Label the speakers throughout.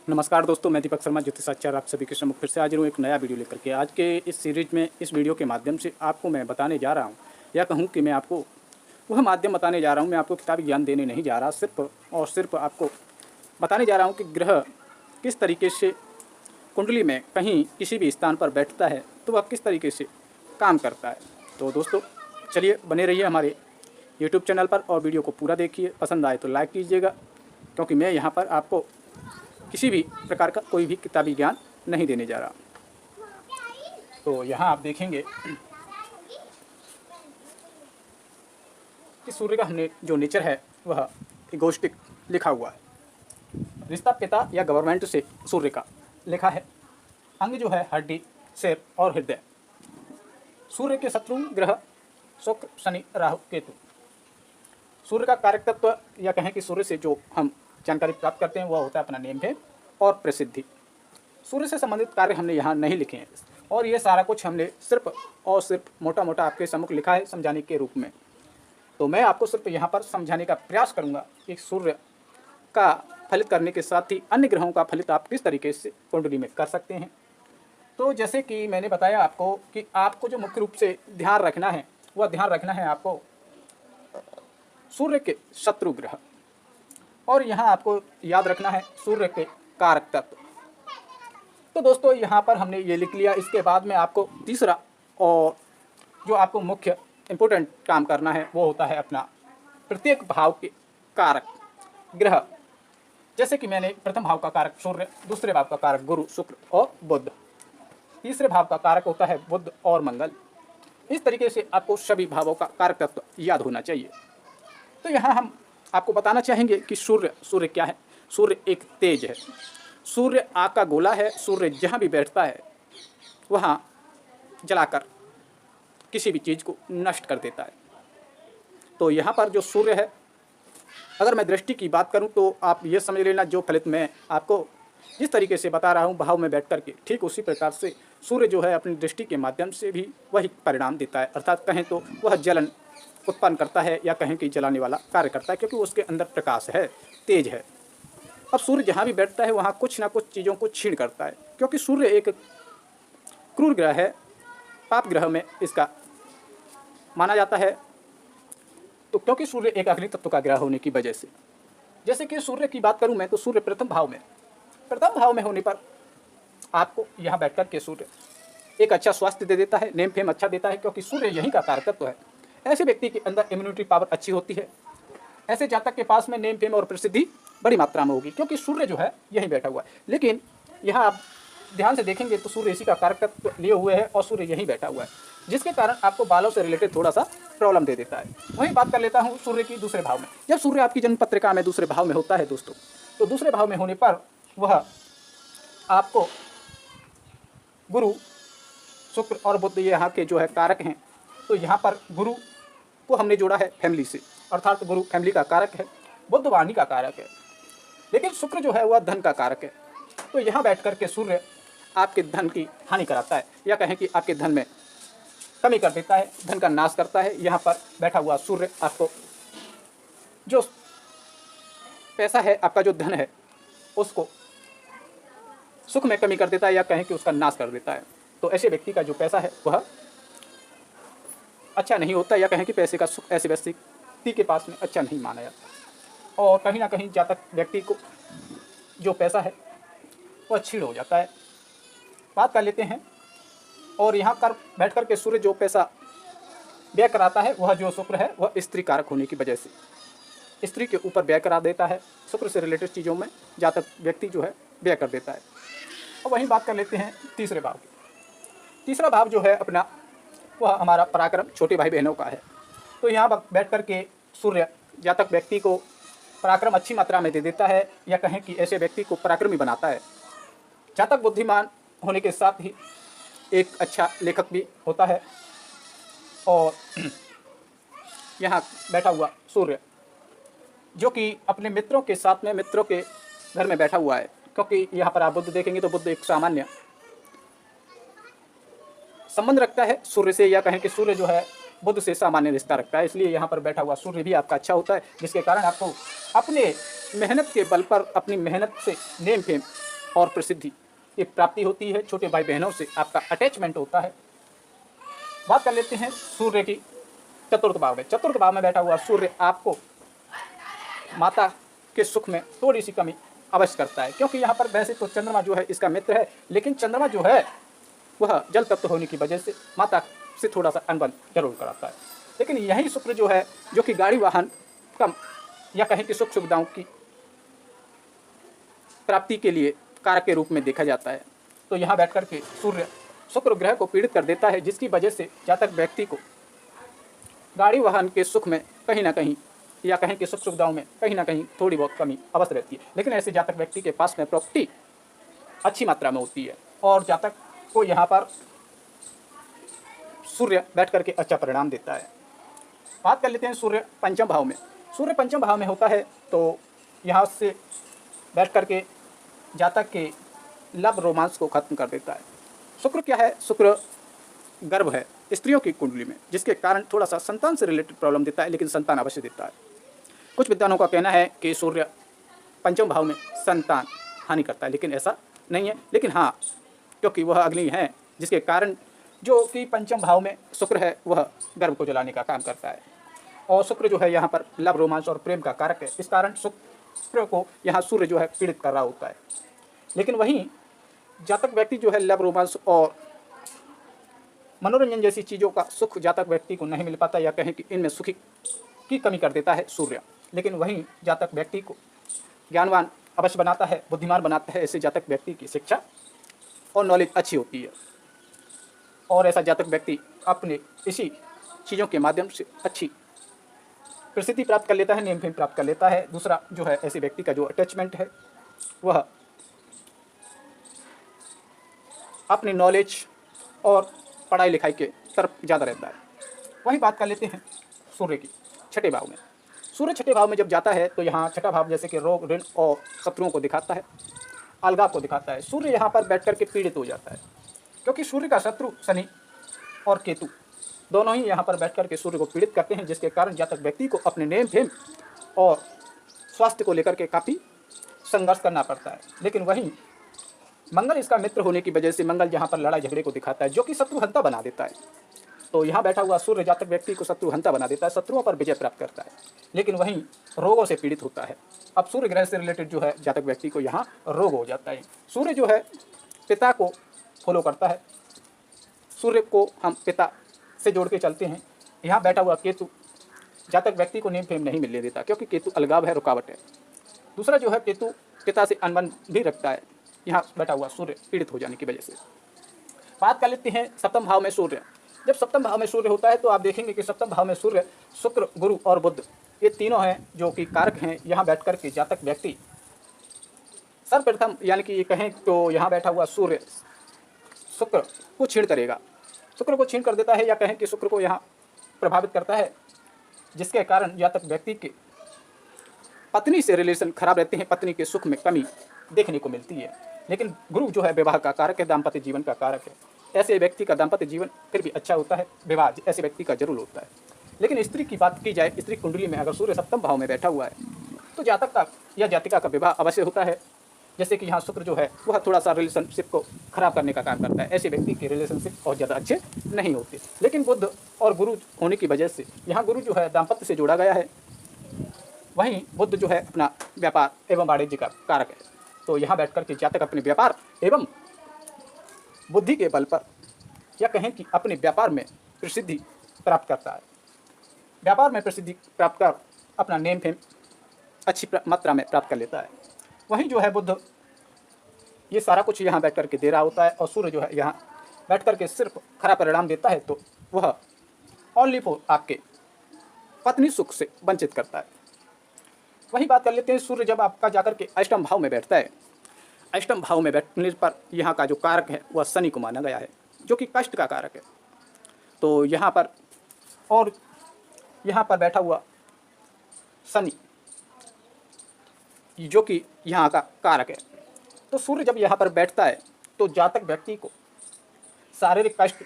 Speaker 1: नमस्कार दोस्तों, मैं दीपक शर्मा ज्योतिषाचार्य आप सभी के सम्मुख फिर से हाजिर हूँ एक नया वीडियो लेकर के। आज के इस सीरीज में इस वीडियो के माध्यम से आपको मैं बताने जा रहा हूँ, या कहूँ कि मैं आपको वह माध्यम बताने जा रहा हूँ। मैं आपको किताबी ज्ञान देने नहीं जा रहा, सिर्फ और सिर्फ आपको बताने जा रहा हूँ कि ग्रह किस तरीके से कुंडली में कहीं किसी भी स्थान पर बैठता है तो वह किस तरीके से काम करता है। तो दोस्तों चलिए बने रहिए हमारे यूट्यूब चैनल पर और वीडियो को पूरा देखिए। पसंद आए तो लाइक कीजिएगा, क्योंकि मैं यहाँ पर आपको किसी भी प्रकार का कोई भी किताबी ज्ञान नहीं देने जा रहा। तो यहाँ आप देखेंगे कि सूर्य का हमने जो नेचर है वह इगोस्टिक लिखा हुआ है। रिश्ता पिता या गवर्नमेंट से सूर्य का लिखा है। अंग जो है हड्डी, सिर और हृदय। सूर्य के शत्रु ग्रह शुक्र, शनि, राहु, केतु। सूर्य का कारक तत्व या कहें कि सूर्य से जो हम जानकारी प्राप्त करते हैं वह होता है अपना नेम फेम और प्रसिद्धि। सूर्य से संबंधित कार्य हमने यहाँ नहीं लिखे हैं, और ये सारा कुछ हमने सिर्फ और सिर्फ मोटा मोटा आपके सम्मुख लिखा है समझाने के रूप में। तो मैं आपको सिर्फ यहाँ पर समझाने का प्रयास करूँगा कि सूर्य का फलित करने के साथ ही अन्य ग्रहों का फलित आप किस तरीके से कुंडली में कर सकते हैं। तो जैसे कि मैंने बताया आपको कि आपको जो मुख्य रूप से ध्यान रखना है वह ध्यान रखना है आपको सूर्य के शत्रु ग्रह, और यहाँ आपको याद रखना है सूर्य के कारक तत्व। तो दोस्तों यहाँ पर हमने ये लिख लिया। इसके बाद में आपको तीसरा और जो आपको मुख्य इम्पोर्टेंट काम करना है वो होता है अपना प्रत्येक भाव के कारक ग्रह। जैसे कि मैंने प्रथम भाव का कारक सूर्य, दूसरे भाव का कारक गुरु, शुक्र और बुध, तीसरे भाव का कारक होता है बुध और मंगल। इस तरीके से आपको सभी भावों का कारक तत्व याद होना चाहिए। तो यहाँ हम आपको बताना चाहेंगे कि सूर्य क्या है। सूर्य एक तेज है। सूर्य आग का गोला है। सूर्य जहाँ भी बैठता है वहाँ जलाकर किसी भी चीज़ को नष्ट कर देता है। तो यहाँ पर जो सूर्य है, अगर मैं दृष्टि की बात करूँ तो आप ये समझ लेना, जो फलित मैं आपको जिस तरीके से बता रहा हूँ भाव में बैठ करके, ठीक उसी प्रकार से सूर्य जो है अपनी दृष्टि के माध्यम से भी वही परिणाम देता है। अर्थात कहें तो वह जलन उत्पन्न करता है, या कहें कि जलाने वाला कार्य करता है, क्योंकि उसके अंदर प्रकाश है, तेज है। अब सूर्य जहाँ भी बैठता है वहाँ कुछ ना कुछ चीज़ों को छीण करता है, क्योंकि सूर्य एक क्रूर ग्रह है, पाप ग्रह में इसका माना जाता है। तो क्योंकि सूर्य एक अग्नि तत्व का ग्रह होने की वजह से, जैसे कि सूर्य की बात करूँ मैं तो सूर्य प्रथम भाव में होने पर आपको यहाँ बैठ कर के सूर्य एक अच्छा स्वास्थ्य दे देता है, नेम फेम अच्छा देता है, क्योंकि सूर्य यहीं का कारक तत्व है। ऐसे व्यक्ति के अंदर इम्यूनिटी पावर अच्छी होती है। ऐसे जातक के पास में नेम फेम और प्रसिद्धि बड़ी मात्रा में होगी, क्योंकि सूर्य जो है यहीं बैठा हुआ है। लेकिन यहाँ आप ध्यान से देखेंगे तो सूर्य इसी का कारक तत्व लिए हुए है और सूर्य यहीं बैठा हुआ है, जिसके कारण आपको बालों से रिलेटेड थोड़ा सा प्रॉब्लम दे देता है। वहीं बात कर लेता हूँ सूर्य की दूसरे भाव में। जब सूर्य आपकी जन्म पत्रिका में दूसरे भाव में होता है दोस्तों, तो दूसरे भाव में होने पर वह आपको गुरु, शुक्र और बुध यहाँ के जो है कारक हैं। तो यहाँ पर गुरु को हमने जोड़ा है फैमिली से, अर्थात गुरु फैमिली का कारक है, बुध वाणी का कारक है, लेकिन शुक्र जो है वह धन का कारक है। तो यहाँ बैठ कर के सूर्य आपके धन की हानि कराता है, या कहें कि आपके धन में कमी कर देता है, धन का नाश करता है। यहाँ पर बैठा हुआ सूर्य आपको जो पैसा है, आपका जो धन है, उसको सुख में कमी कर देता है, या कहें कि उसका नाश कर देता है। तो ऐसे व्यक्ति का जो पैसा है वह अच्छा नहीं होता, या कहें कि पैसे का सुख ऐसे व्यक्ति के पास में अच्छा नहीं माना जाता, और कहीं ना कहीं जातक व्यक्ति को जो पैसा है वह छीड़ हो जाता है। बात कर लेते हैं, और यहाँ कर बैठ कर के सूर्य जो पैसा व्यय कराता है वह जो शुक्र है वह स्त्री कारक होने की वजह से स्त्री के ऊपर व्यय करा देता है। शुक्र से रिलेटेड चीज़ों में जातक व्यक्ति जो है व्यय कर देता है। और वहीं बात कर लेते हैं तीसरे भाव की। तीसरा भाव जो है अपना वह हमारा पराक्रम, छोटे भाई बहनों का है। तो यहाँ बैठ कर के सूर्य जातक व्यक्ति को पराक्रम अच्छी मात्रा में दे देता है, या कहें कि ऐसे व्यक्ति को पराक्रमी बनाता है। जातक बुद्धिमान होने के साथ ही एक अच्छा लेखक भी होता है। और यहाँ बैठा हुआ सूर्य जो कि अपने मित्रों के साथ में, मित्रों के घर में बैठा हुआ है, क्योंकि यहाँ पर आप बुध देखेंगे तो बुध एक सामान्य संबंध रखता है सूर्य से, या कहें कि सूर्य जो है बुध से सामान्य रिश्ता रखता है। इसलिए यहाँ पर बैठा हुआ सूर्य भी आपका अच्छा होता है, जिसके कारण आपको अपने मेहनत के बल पर, अपनी मेहनत से नेम फेम और प्रसिद्धि ये प्राप्ति होती है। छोटे भाई बहनों से आपका अटैचमेंट होता है। बात कर लेते हैं सूर्य की चतुर्थ भाव में। चतुर्थ भाव में बैठा हुआ सूर्य आपको माता के सुख में थोड़ी सी कमी अवश्य करता है, क्योंकि यहाँ पर वैसे तो चंद्रमा जो है इसका मित्र है, लेकिन चंद्रमा जो है वह जल तत्व होने की वजह से माता से थोड़ा सा अनबन जरूर कराता है। लेकिन यही शुक्र जो है, जो कि गाड़ी वाहन कम या कहीं की सुख सुविधाओं की प्राप्ति के लिए कारक के रूप में देखा जाता है। तो यहाँ बैठ कर के सूर्य शुक्र ग्रह को पीड़ित कर देता है, जिसकी वजह से जातक व्यक्ति को गाड़ी वाहन के सुख में कहीं ना कहीं या कहीं की सुख सुविधाओं में कहीं ना कहीं थोड़ी बहुत कमी अवश्य रहती है। लेकिन ऐसे जातक व्यक्ति के पास में प्रॉपर्टी अच्छी मात्रा में होती है और जातक को यहाँ पर सूर्य बैठ करके अच्छा परिणाम देता है। बात कर लेते हैं सूर्य पंचम भाव में। सूर्य पंचम भाव में होता है तो यहाँ से बैठ करके जातक के लव रोमांस को खत्म कर देता है। शुक्र क्या है? शुक्र गर्भ है स्त्रियों की कुंडली में, जिसके कारण थोड़ा सा संतान से रिलेटेड प्रॉब्लम देता है, लेकिन संतान अवश्य देता है। कुछ विद्वानों का कहना है कि सूर्य पंचम भाव में संतान हानि करता है, लेकिन ऐसा नहीं है। लेकिन हाँ, क्योंकि वह अग्नि है, जिसके कारण जो कि पंचम भाव में शुक्र है वह गर्भ को जलाने का काम करता है। और शुक्र जो है यहाँ पर लव रोमांस और प्रेम का कारक है, इस कारण शुक्र को यहाँ सूर्य जो है पीड़ित कर रहा होता है। लेकिन वहीं जातक व्यक्ति जो है लव रोमांस और मनोरंजन जैसी चीज़ों का सुख जातक व्यक्ति को नहीं मिल पाता, या कहें कि इनमें सुखी की कमी कर देता है सूर्य। लेकिन वहीं जातक व्यक्ति को ज्ञानवान अवश्य बनाता है, बुद्धिमान बनाता है। ऐसे जातक व्यक्ति की शिक्षा और नॉलेज अच्छी होती है और ऐसा जातक व्यक्ति अपने इसी चीज़ों के माध्यम से अच्छी प्रसिद्धि प्राप्त कर लेता है, नेम फेम प्राप्त कर लेता है। दूसरा जो है, ऐसे व्यक्ति का जो अटैचमेंट है वह अपनी नॉलेज और पढ़ाई लिखाई के तरफ ज़्यादा रहता है। वहीं बात कर लेते हैं सूर्य की छठे भाव में। सूर्य छठे भाव में जब जाता है तो यहाँ छठा भाव जैसे कि रोग, ऋण और शत्रुओं को दिखाता है, अलगाव को दिखाता है। सूर्य यहाँ पर बैठ कर के पीड़ित हो जाता है, क्योंकि सूर्य का शत्रु शनि और केतु दोनों ही यहाँ पर बैठ कर के सूर्य को पीड़ित करते हैं, जिसके कारण जातक व्यक्ति को अपने नेम फेम और स्वास्थ्य को लेकर के काफ़ी संघर्ष करना पड़ता है। लेकिन वहीं मंगल इसका मित्र होने की वजह से मंगल यहाँ पर लड़ाई झगड़े को दिखाता है, जो कि शत्रुहंता बना देता है। तो यहाँ बैठा हुआ सूर्य जातक व्यक्ति को शत्रुहंता बना देता है, शत्रुओं पर विजय प्राप्त करता है, लेकिन वहीं रोगों से पीड़ित होता है। अब सूर्य ग्रह से रिलेटेड जो है जातक व्यक्ति को यहाँ रोग हो जाता है। सूर्य जो है पिता को फॉलो करता है, सूर्य को हम पिता से जोड़ के चलते हैं। यहाँ बैठा हुआ केतु जातक व्यक्ति को नेम फेम नहीं मिलने देता, क्योंकि केतु अलगाव है, रुकावट है। दूसरा जो है केतु पिता से अनबन भी रखता है, यहाँ बैठा हुआ सूर्य पीड़ित हो जाने की वजह से। बात कर लेते हैं सप्तम भाव में सूर्य। जब सप्तम भाव में सूर्य होता है तो आप देखेंगे कि सप्तम भाव में सूर्य, शुक्र, गुरु और बुध ये तीनों हैं जो कि कारक हैं। यहाँ बैठ कर के जातक व्यक्ति सर्वप्रथम यानी कि ये कहें तो यहाँ बैठा हुआ सूर्य शुक्र को छीण करेगा, शुक्र को छीण कर देता है, या कहें कि शुक्र को यहाँ प्रभावित करता है, जिसके कारण जातक व्यक्ति के पत्नी से रिलेशन खराब रहते हैं, पत्नी के सुख में कमी देखने को मिलती है। लेकिन गुरु जो है विवाह का कारक है, दाम्पत्य जीवन का कारक है। ऐसे व्यक्ति का दाम्पत्य जीवन फिर भी अच्छा होता है, विवाह ऐसे व्यक्ति का जरूर होता है। लेकिन स्त्री की बात की जाए, स्त्री कुंडली में अगर सूर्य सप्तम भाव में बैठा हुआ है तो जातक का या जातिका का विवाह अवश्य होता है। जैसे कि यहाँ शुक्र जो है वह थोड़ा सा रिलेशनशिप को खराब करने का काम करता है, ऐसे व्यक्ति के रिलेशनशिप बहुत ज़्यादा अच्छे नहीं होते। लेकिन बुध और गुरु होने की वजह से यहाँ गुरु जो है दाम्पत्य से जोड़ा गया है, वहीं बुध जो है अपना व्यापार एवं वाणिज्य का कारक है। तो यहाँ बैठ कर के जातक अपने व्यापार एवं बुद्धि के बल पर या कहें कि अपने व्यापार में प्रसिद्धि प्राप्त करता है। व्यापार में प्रसिद्धि प्राप्त कर अपना नेम फेम अच्छी मात्रा में प्राप्त कर लेता है। वहीं जो है बुध ये सारा कुछ यहाँ बैठ कर के दे रहा होता है, और सूर्य जो है यहाँ बैठ कर के सिर्फ खराब परिणाम देता है, तो वह ओनली फॉर आपके पत्नी सुख से वंचित करता है। वही बात कर लेते हैं सूर्य जब आपका जाकर के अष्टम भाव में बैठता है। अष्टम भाव में बैठने पर यहाँ का जो कारक है वह शनि को माना गया है, जो कि कष्ट का कारक है। तो यहाँ पर और यहाँ पर बैठा हुआ शनि जो कि यहाँ का कारक है। तो सूर्य जब यहाँ पर बैठता है तो जातक व्यक्ति को शारीरिक कष्ट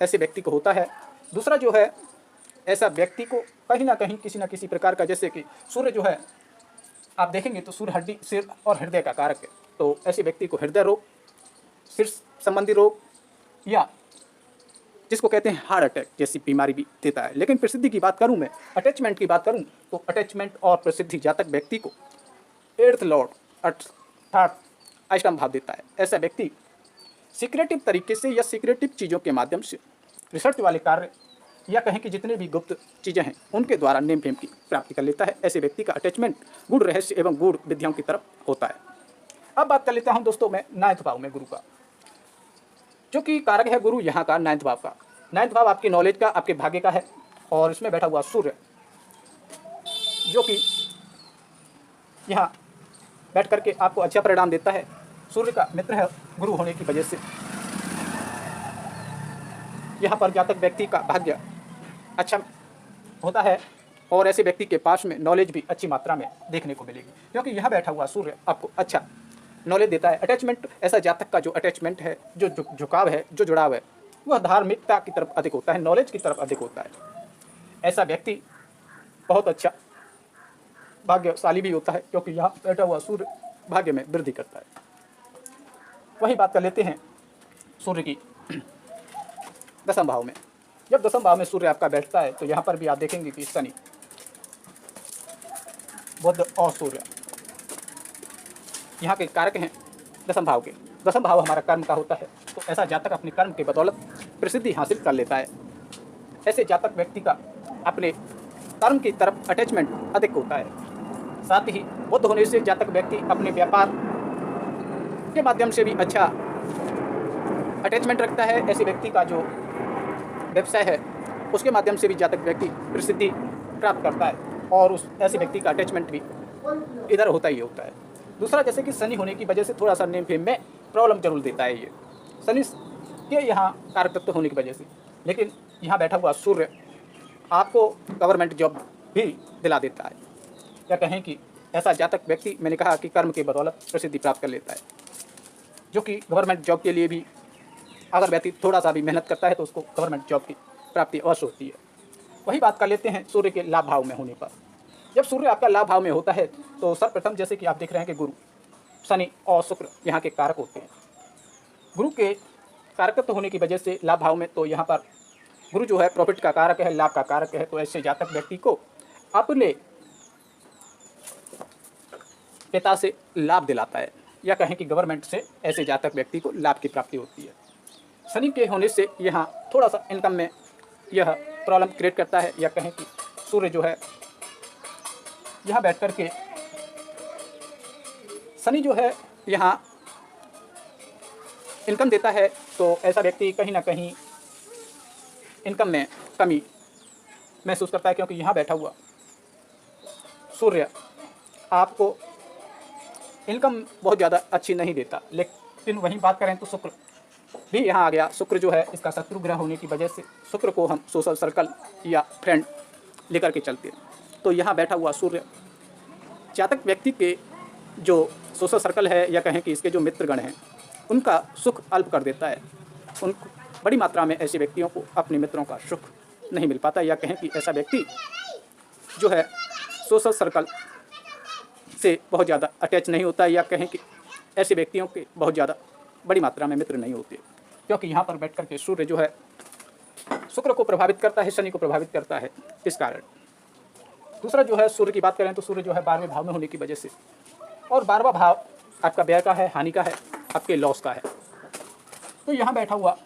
Speaker 1: ऐसे व्यक्ति को होता है। दूसरा जो है ऐसा व्यक्ति को कहीं ना कहीं किसी न किसी प्रकार का, जैसे कि सूर्य जो है आप देखेंगे तो सूर्य हड्डी, सिर और हृदय का कारक है। तो ऐसे व्यक्ति को हृदय रोग, सिर संबंधी रोग या जिसको कहते हैं हार्ट अटैक जैसी बीमारी भी देता है। लेकिन प्रसिद्धि की बात करूं, मैं अटैचमेंट की बात करूं, तो अटैचमेंट और प्रसिद्धि जातक व्यक्ति को 8th लॉर्ड अर्थात अष्टम भाव देता है। ऐसा व्यक्ति सीक्रेटिव तरीके से या सीक्रेटिव चीज़ों के माध्यम से रिसर्च वाले कार्य या कहें कि जितने भी गुप्त चीज़ें हैं उनके द्वारा नेम फेम की प्राप्ति कर लेता है। ऐसे व्यक्ति का अटैचमेंट गूढ़ रहस्य एवं गूढ़ विद्याओं की तरफ होता है। अब बात कर लेता हूं दोस्तों मैं 9th भाव में गुरु का, जो कि कारक है गुरु यहाँ का 9th भाव का। 9th भाव आपकी नॉलेज का, आपके भाग्य का है और इसमें बैठा हुआ सूर्य जो कि यहाँ बैठ करके आपको अच्छा परिणाम देता है। सूर्य का मित्र है गुरु होने की वजह से यहाँ पर जातक व्यक्ति का भाग्य अच्छा होता है और ऐसे व्यक्ति के पास में नॉलेज भी अच्छी मात्रा में देखने को मिलेगी, क्योंकि यहाँ बैठा हुआ सूर्य आपको अच्छा नॉलेज देता है। अटैचमेंट, ऐसा जातक का जो अटैचमेंट है, जो झुकाव है, जो जुड़ाव है, वह धार्मिकता की तरफ अधिक होता है, नॉलेज की तरफ अधिक होता है। ऐसा व्यक्ति बहुत अच्छा भाग्यशाली भी होता है, क्योंकि यहाँ बैठा हुआ सूर्य भाग्य में वृद्धि करता है। वही बात कर लेते हैं सूर्य की 10वें भाव में। जब 10वें भाव में सूर्य आपका बैठता है तो यहाँ पर भी आप देखेंगे कि शनि, बुध और सूर्य यहाँ के कारक हैं 10वें भाव के। 10वां भाव हमारा कर्म का होता है, तो ऐसा जातक अपने कर्म के बदौलत प्रसिद्धि हासिल कर लेता है। ऐसे जातक व्यक्ति का अपने कर्म की तरफ अटैचमेंट अधिक होता है। साथ ही बुध होने से जातक व्यक्ति अपने व्यापार के माध्यम से भी अच्छा अटैचमेंट रखता है। ऐसे व्यक्ति का जो व्यवसाय है उसके माध्यम से भी जातक व्यक्ति प्रसिद्धि प्राप्त करता है और उस ऐसे व्यक्ति का अटैचमेंट भी इधर होता ही होता है। दूसरा, जैसे कि शनि होने की वजह से थोड़ा सा नेम फेम में प्रॉब्लम जरूर देता है ये शनि के यहाँ कारक तत्व होने की वजह से। लेकिन यहाँ बैठा हुआ सूर्य आपको गवर्नमेंट जॉब भी दिला देता है, या कहें कि ऐसा जातक व्यक्ति, मैंने कहा कि कर्म के बदौलत प्रसिद्धि प्राप्त कर लेता है, जो कि गवर्नमेंट जॉब के लिए भी अगर व्यक्ति थोड़ा सा भी मेहनत करता है तो उसको गवर्नमेंट जॉब की प्राप्ति अवश्य होती है। वही बात कर लेते हैं सूर्य के लाभ भाव में होने पर। जब सूर्य आपका लाभ भाव में होता है तो सर्वप्रथम जैसे कि आप देख रहे हैं कि गुरु, शनि और शुक्र यहाँ के कारक होते हैं। गुरु के कारकत्व होने की वजह से लाभ भाव में, तो यहाँ पर गुरु जो है प्रॉफिट का कारक है, लाभ का कारक है। तो ऐसे जातक व्यक्ति को अपने पिता से लाभ दिलाता है, या कहें कि गवर्नमेंट से ऐसे जातक व्यक्ति को लाभ की प्राप्ति होती है। शनि के होने से यहाँ थोड़ा सा इनकम में यह प्रॉब्लम क्रिएट करता है, या कहें कि सूर्य जो है यहाँ बैठ कर के, शनि जो है यहाँ इनकम देता है, तो ऐसा व्यक्ति कहीं ना कहीं इनकम में कमी महसूस करता है, क्योंकि यहाँ बैठा हुआ सूर्य आपको इनकम बहुत ज़्यादा अच्छी नहीं देता। लेकिन वहीं बात करें तो शुक्र भी यहाँ आ गया। शुक्र जो है इसका शत्रु ग्रह होने की वजह से शुक्र को हम सोशल सर्कल या फ्रेंड लेकर के चलते हैं। तो यहाँ बैठा हुआ सूर्य जातक व्यक्ति के जो सोशल सर्कल है, या कहें कि इसके जो मित्रगण हैं, उनका सुख अल्प कर देता है। उनको बड़ी मात्रा में ऐसे व्यक्तियों को अपने मित्रों का सुख नहीं मिल पाता, या कहें कि ऐसा व्यक्ति जो है सोशल सर्कल से बहुत ज़्यादा अटैच नहीं होता, या कहें कि ऐसे व्यक्तियों के बहुत ज़्यादा बड़ी मात्रा में मित्र नहीं होते, क्योंकि यहाँ पर बैठ कर के सूर्य जो है शुक्र को प्रभावित करता है, शनि को प्रभावित करता है, इस कारण। दूसरा जो है सूर्य की बात करें तो सूर्य जो है 12वें भाव में होने की वजह से, और 12वां भाव आपका व्यय का है, हानि का है, आपके लॉस का है। तो यहाँ बैठा हुआ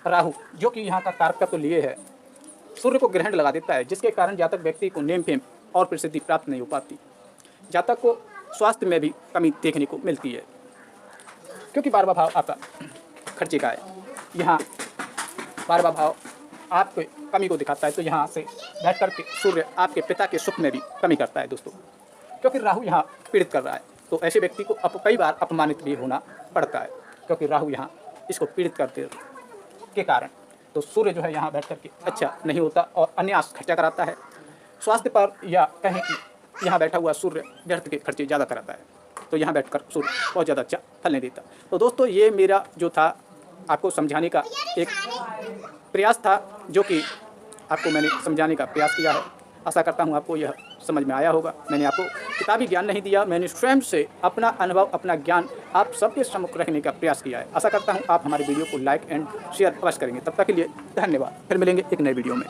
Speaker 1: राहु जो कि यहाँ का कारक तो लिए है, सूर्य को ग्रहण लगा देता है, जिसके कारण जातक व्यक्ति को नेम फेम और प्रसिद्धि प्राप्त नहीं हो पाती। जातक को स्वास्थ्य में भी कमी देखने को मिलती है, क्योंकि 12वां भाव आपका खर्चे का है। यहाँ 12वां भाव आपको कमी को दिखाता है, तो यहाँ से बैठ कर के सूर्य आपके पिता के सुख में भी कमी करता है दोस्तों, क्योंकि राहु यहाँ पीड़ित कर रहा है। तो ऐसे व्यक्ति को कई बार अपमानित भी होना पड़ता है, क्योंकि राहु यहाँ इसको पीड़ित करते के कारण। तो सूर्य जो है यहाँ बैठ कर के अच्छा नहीं होता और अन्यास खर्चा कराता है स्वास्थ्य पर, या कहें कि यहाँ बैठा हुआ सूर्य व्यर्थ के खर्चे ज़्यादा कराता है। तो यहाँ बैठकर सूर्य बहुत ज़्यादा अच्छा फल नहीं देता। तो दोस्तों ये मेरा जो था आपको समझाने का एक प्रयास था, जो कि आपको मैंने समझाने का प्रयास किया है। आशा करता हूँ आपको यह समझ में आया होगा। मैंने आपको किताबी ज्ञान नहीं दिया, मैंने स्वयं से अपना अनुभव, अपना ज्ञान आप सबके सम्मुख रखने का प्रयास किया है। आशा करता हूँ आप हमारे वीडियो को लाइक एंड शेयर अवश्य करेंगे। तब तक के लिए धन्यवाद। फिर मिलेंगे एक नए वीडियो में।